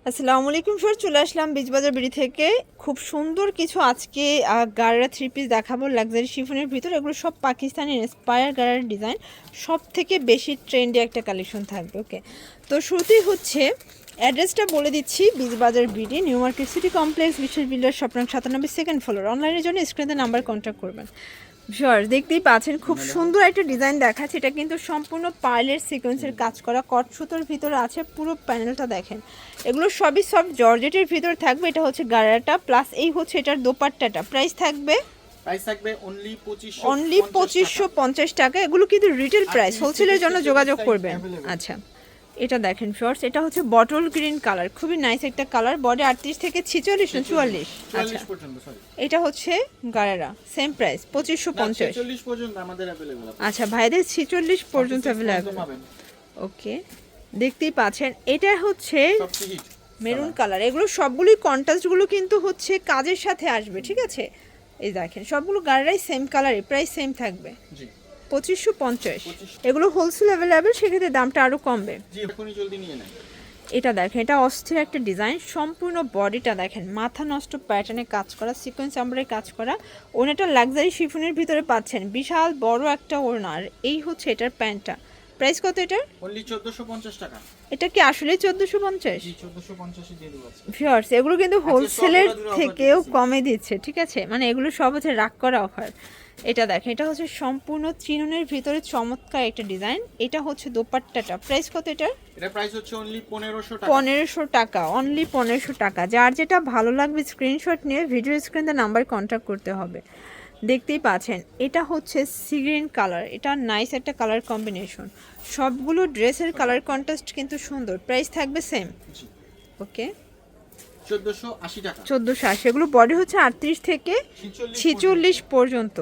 আসসালামু আলাইকুম স্যার, চলে আসলাম বীজবাজার বিড়ি থেকে। খুব সুন্দর কিছু আজকে গাড়ারা থ্রি পিস দেখাবো লাক্সারি শিফনের ভিতর। এগুলো সব পাকিস্তানি ইন্সপায়ার গাড়ার ডিজাইন, সব থেকে বেশি ট্রেন্ডি একটা কালেকশন থাকবে। ওকে, তো শুরুতেই হচ্ছে অ্যাড্রেসটা বলে দিচ্ছি। Beejbazar BD, New Market City Complex, বিশ্বের বিল্ডার, স্বপ্ন 97, সেকেন্ড ফ্লোর। অনলাইনের জন্য স্ক্রিনে নাম্বার কন্ট্যাক্ট করবেন। ভিউয়ার্স দেখতেই পাচ্ছেন খুব সুন্দর একটা ডিজাইন দেখাচ্ছে। এটা কিন্তু সম্পূর্ণ পার্লের সিকোয়েন্সের কাজ করা, কট সুতোর ভিতরে আছে। পুরো প্যানেলটা দেখেন, এগুলো সবই সব জর্জেটের ভিতর থাকবে। এটা হচ্ছে গাড়াটা, প্লাস এই হচ্ছে এটার দোপাট্টাটা। প্রাইস থাকবে অনলি 2550 টাকা। এগুলো কিন্তু রিটেল প্রাইস, হোলসেলের জন্য যোগাযোগ করবেন। আচ্ছা, এটা দেখেন শর্টস, এটা হচ্ছে বটল গ্রিন কালার, খুবই নাইস একটা কালার। বডি 38 থেকে 46 না 44? আচ্ছা, এটা হচ্ছে গাড়ারা, সেম প্রাইস 2550 পর্যন্ত আমাদের अवेलेबल। আচ্ছা ভাইদের 46 পর্যন্ত अवेलेबल। ওকে, দেখতেই পাচ্ছেন এটা হচ্ছে মেরুন কালার। এগুলো সবগুলোই কন্ট্রাস্টগুলো কিন্তু হচ্ছে কাজের সাথে আসবে, ঠিক আছে? এই দেখেন সবগুলো গাড়ারাই সেম কালারে, প্রাইস সেম থাকবে জি 2550। এগুলো হোলসেল অ্যাভেলেবেল, সেক্ষেত্রে দামটা আরও কমবে। জি, এখনই জলদি নিয়ে নেন। এটা দেখেন, এটা অস্থির একটা ডিজাইন। সম্পূর্ণ বডিটা দেখেন মাথা নষ্ট প্যাটার্নে কাজ করা, সিকোয়েন্স আমরাই কাজ করা। ওনাটা লাক্সারি শিফনের ভিতরে পাচ্ছেন, বিশাল বড় একটা ওড়না। আর এই হচ্ছে এটার প্যান্টটা। প্রাইস কত এটার? অনলি 1450 টাকা। এটা কি আসলে 1450? জি 1450 দিয়ে দেব আজকে। ভিউয়ার্স এগুলো কিন্তু হোলসেলের থেকেও কমে দিচ্ছে, ঠিক আছে? মানে এগুলো সব হচ্ছে রাগ করা অফার। এটা দেখেন, এটা হচ্ছে সম্পূর্ণ চিননের ভিতরে চমৎকার একটা ডিজাইন। এটা হচ্ছে দোপাট্টাটা। প্রাইস কত এটার? এটা প্রাইস হচ্ছে অনলি 1500 টাকা। 1500 টাকা, অনলি 1500 টাকা। যার যেটা ভালো লাগবে স্ক্রিনশট নিয়ে ভিডিও স্ক্রিনে নাম্বার কন্ট্যাক্ট করতে হবে। দেখতেই পাচ্ছেন এটা হচ্ছে সি গ্রিন কালার। এটা নাইস একটা কালার কম্বিনেশন। সবগুলো ড্রেসের কালার কন্ট্রাস্ট কিন্তু সুন্দর। প্রাইস থাকবে সেম। জি ওকে, 1480 টাকা। 1480। এগুলো বডি হচ্ছে 38 থেকে 46 পর্যন্ত।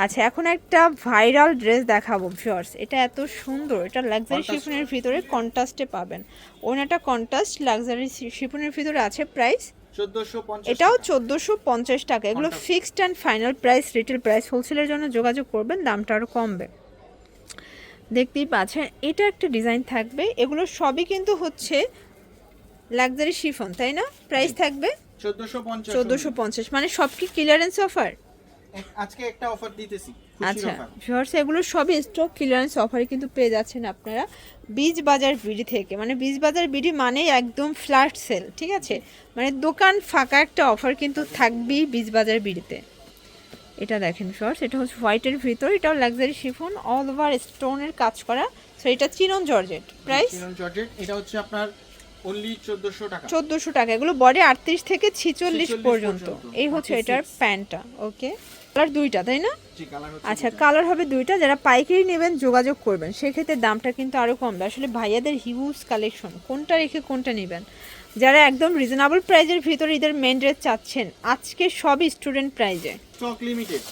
আচ্ছা, এখন একটা ভাইরাল ড্রেস দেখাবো ভিউয়ার্স। এটা এত সুন্দর, এটা লাক্সারি শিফনের ভিতরে কন্ট্রাস্টে পাবেন। ওনাটা কন্ট্রাস্ট লাক্সারি শিফনের ভিতরে আছে। প্রাইস 1450। এটাও 1450 টাকা। এগুলো fixed and final price, retail price. হোলসেলের জন্য যোগাযোগ করবেন, দামটা আরও কমবে। দেখতেই পাচ্ছেন এটা একটা ডিজাইন থাকবে। এগুলো সবই কিন্তু হচ্ছে লাক্সারি শিফন, তাই না? প্রাইস থাকবে 1450। 1450। মানে সব কি ক্লিয়ারেন্স অফার? আজকে একটা অফার দিতেছি, আচ্ছা ভিউয়ার্স, এগুলো সবই স্টক ক্লিয়ারেন্স অফারে কিন্তু পেয়ে যাচ্ছেন আপনারা বীজবাজার বিডি থেকে। মানে বীজবাজার বিডি মানে একদম ফ্ল্যাট সেল, ঠিক আছে? মানে দোকান ফাঁকা একটা অফার কিন্তু থাকবেই বীজবাজার বিডিতে। এটা দেখেন ভিউয়ার্স, এটা হচ্ছে হোয়াইটের ভিতর, এটাও লাক্সারি শিফন, অল ওভার স্টোনের কাজ করা। সো এটা chinon georgette. Price chinon georgette. এটা হচ্ছে আপনার অনলি 1400 টাকা। 1400 টাকা। এগুলো বডি 38 থেকে 46 পর্যন্ত। এই হচ্ছে এটার প্যান্টটা। ওকে, কালার দুইটা, তাই না? জি, কালার হচ্ছে। আচ্ছা, কালার হবে দুইটা। যারা পাইকারি নেবেন যোগাযোগ করবেন, সেক্ষেত্রে দামটা কিন্তু আরও কমবে। আসলে ভাইয়াদের হিউজ কালেকশন, কোনটা রেখে কোনটা নেবেন। যারা একদম রিজনেবল প্রাইজের ভিতরে ঈদের মেন ড্রেস চাচ্ছেন, আজকে সবই স্টুডেন্ট প্রাইজে, স্টক লিমিটেড।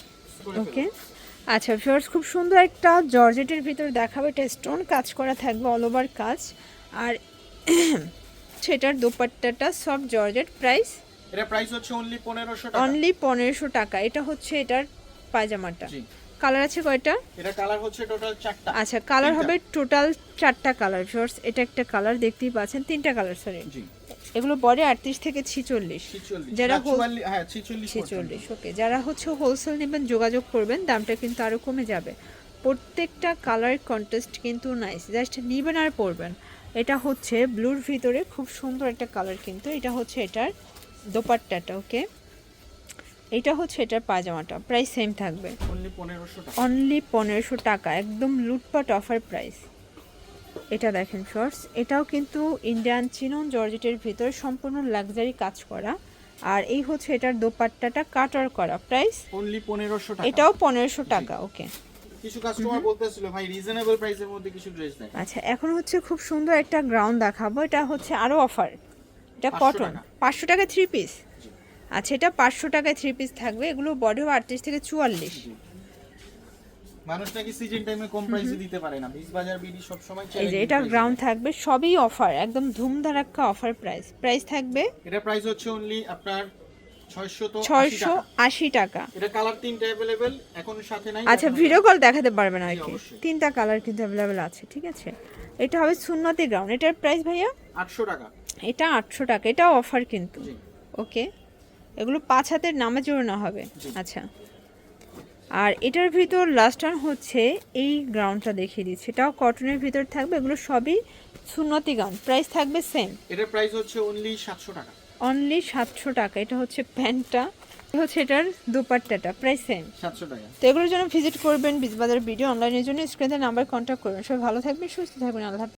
ওকে। আচ্ছা ভিউয়ার্স, খুব সুন্দর একটা জর্জেটের ভিতরে দেখাবো। এটা স্টোন কাজ করা থাকবে, অল ওভার কাজ। আর সেটার দোপাট্টাটা সব জর্জেট। প্রাইস এটা প্রাইস হচ্ছে অনলি 1500 টাকা। অনলি 1500 টাকা। এটা হচ্ছে এটার পায়জামাটা। জি, কালার আছে কয়টা? এটা কালার হচ্ছে টোটাল 4টা। আচ্ছা, কালার হবে টোটাল 4টা কালার। ভিউয়ার্স এটা একটা কালার, দেখতেই পাচ্ছেন 3টা কালার, সরি। জি, এগুলো বডি 38 থেকে 46। 46। যারা 46। ওকে, যারা হচ্ছে হোলসেল নেবেন যোগাযোগ করবেন, দামটা কিন্তু আরও কমে যাবে। প্রত্যেকটা কালার কন্টেস্ট কিন্তু নাইস, জাস্ট নেবেন আর পরবেন। এটা হচ্ছে ব্লুর ভিতরে খুব সুন্দর একটা কালার কিন্তু। এটা হচ্ছে এটার দোপাট্টাটা। ওকে, এটা হচ্ছে এটার পায়জামাটা। প্রাইস সেম থাকবে অনলি 1500 টাকা। অনলি 1500 টাকা, একদম লুটপাট অফার প্রাইস। এটা দেখেন শর্টস, এটাও কিন্তু ইন্ডিয়ান চিনন জর্জেটের ভিতরে সম্পূর্ণ লাক্সারি কাজ করা। আর এই হচ্ছে এটার দোপাট্টাটা কাটার করা। প্রাইস অনলি 1500 টাকা। এটাও 1500 টাকা। ওকে, কিছু কাস্টমার বলতেছিল ভাই রিজনেবল প্রাইসের মধ্যে কিছু ড্রেস দেন। আচ্ছা এখন হচ্ছে খুব সুন্দর একটা গ্রাউন্ড দেখাবো। এটা হচ্ছে আরও অফার। এটা কটন, 500 টাকা 3 পিস। আচ্ছা, এটা 500 টাকায় 3 পিস থাকবে। এগুলো বডিও 38 থেকে 44। মানুষ নাকি সিজন টাইমে কম প্রাইসে দিতে পারে না, বীজবাজার বিডি সব সময় চ্যালেঞ্জ। এই যে এটা গ্রাউন্ড থাকবে, সবই অফার, একদম ধুমধারাক্কা অফার প্রাইস। প্রাইস থাকবে এটা প্রাইস হচ্ছে অনলি আপনার 680 টাকা। এটা কালার 3টা अवेलेबल এখন সাথে নাই। আচ্ছা, ভিডিও কল দেখাতে পারবেন আর কি। অবশ্যই। 3টা কালার কিন্তু अवेलेबल আছে, ঠিক আছে? এটা হবে সুন্নতি গ্রাউন্ড। এটার প্রাইস ভাইয়া 800 টাকা। এটা 800 টাকা, এটা অফার কিন্তু। জি ওকে, এগুলো 5 হাতের নামে জোড়ানো হবে। জি। আচ্ছা, আর এটার ভিতর লাস্ট ওয়ান হচ্ছে এই গ্রাউন্ডটা দেখিয়ে দিচ্ছি, এটাও কটনের ভিতর থাকবে। এগুলো সবই সুন্নতি গাউন, প্রাইস থাকবে সেম। এটার প্রাইস হচ্ছে অনলি 700 টাকা। অনলি 700 টাকা। এটা হচ্ছে প্যান্টটা, এটা হচ্ছে এটার দোপাট্টাটা, প্রাইস সেম 700 টাকা। তো এগুলোর জন্য ভিজিট করবেন বিজবাজার ভিডিও অনলাইনের জন্য স্ক্রিনে নাম্বার কন্ট্যাক্ট করবেন। সবাই ভালো থাকবেন, সুস্থ থাকবেন, আল্লাহ হাফেজ।